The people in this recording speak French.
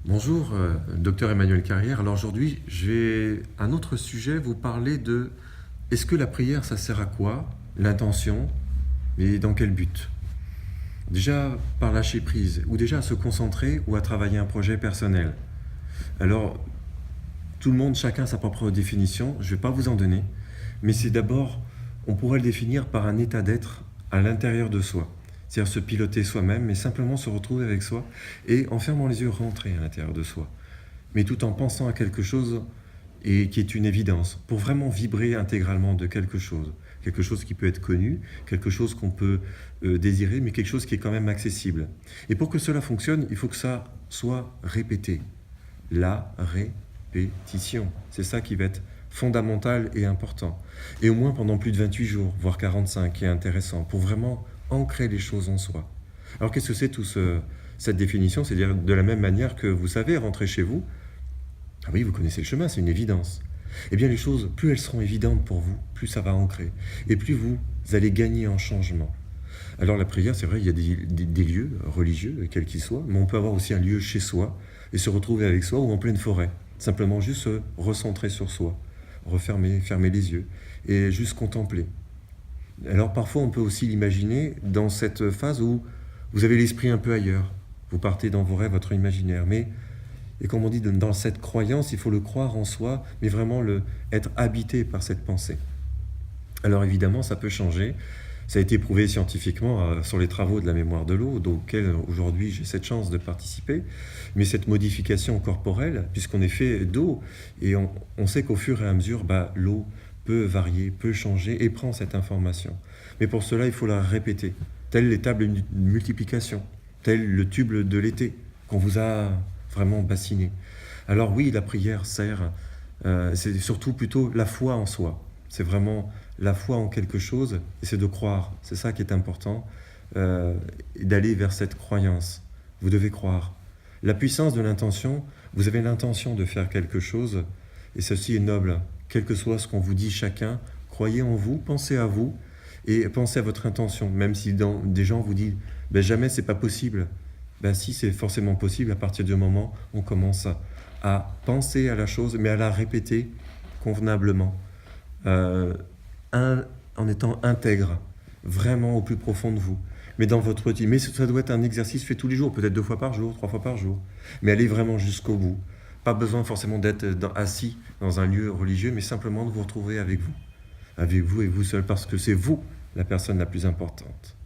Bonjour, docteur Emmanuel Carrière. Alors aujourd'hui, je vais un autre sujet vous parler de est-ce que la prière, ça sert à quoi? L'intention, et dans quel but? Déjà par lâcher prise, ou déjà à se concentrer ou à travailler un projet personnel. Alors, tout le monde, chacun sa propre définition, je ne vais pas vous en donner, mais c'est d'abord, on pourrait le définir par un état d'être à l'intérieur de soi. C'est-à-dire se piloter soi-même, mais simplement se retrouver avec soi et en fermant les yeux, rentrer à l'intérieur de soi. Mais tout en pensant à quelque chose et qui est une évidence, pour vraiment vibrer intégralement de quelque chose qui peut être connu, quelque chose qu'on peut désirer, mais quelque chose qui est quand même accessible. Et pour que cela fonctionne, il faut que ça soit répété. La répétition, c'est ça qui va être fondamental et important. Et au moins pendant plus de 28 jours, voire 45, qui est intéressant, pour vraiment ancrer les choses en soi. Alors qu'est-ce que c'est cette définition? C'est-à-dire de la même manière que vous savez rentrer chez vous, ah oui, vous connaissez le chemin, c'est une évidence. Eh bien les choses, plus elles seront évidentes pour vous, plus ça va ancrer. Et plus vous allez gagner en changement. Alors la prière, c'est vrai, il y a des lieux religieux, quels qu'ils soient, mais on peut avoir aussi un lieu chez soi et se retrouver avec soi ou en pleine forêt. Simplement juste se recentrer sur soi, fermer les yeux et juste contempler. Alors parfois on peut aussi l'imaginer dans cette phase où vous avez l'esprit un peu ailleurs. Vous partez dans vos rêves, votre imaginaire. Et comme on dit, dans cette croyance, il faut le croire en soi, mais vraiment être habité par cette pensée. Alors évidemment, ça peut changer. Ça a été prouvé scientifiquement sur les travaux de la mémoire de l'eau, auxquels aujourd'hui j'ai cette chance de participer. Mais cette modification corporelle, puisqu'on est fait d'eau, et on sait qu'au fur et à mesure, l'eau peut varier, peut changer et prend cette information. Mais pour cela, il faut la répéter, telle les tables de multiplication, tel le tube de l'été qu'on vous a vraiment bassiné. Alors oui, la prière sert, c'est surtout plutôt la foi en soi. C'est vraiment la foi en quelque chose, et c'est de croire. C'est ça qui est important, d'aller vers cette croyance. Vous devez croire. La puissance de l'intention, vous avez l'intention de faire quelque chose, et ceci est noble. Quel que soit ce qu'on vous dit chacun, croyez en vous, pensez à vous, et pensez à votre intention. Même si des gens vous disent « jamais c'est pas possible », si c'est forcément possible à partir du moment où on commence à penser à la chose, mais à la répéter convenablement, en étant intègre, vraiment au plus profond de vous. Mais dans votre routine. Mais ça doit être un exercice fait tous les jours, peut-être 2 fois par jour, 3 fois par jour. Mais allez vraiment jusqu'au bout. Pas besoin forcément d'être assis dans un lieu religieux, mais simplement de vous retrouver avec vous et vous seul, parce que c'est vous la personne la plus importante.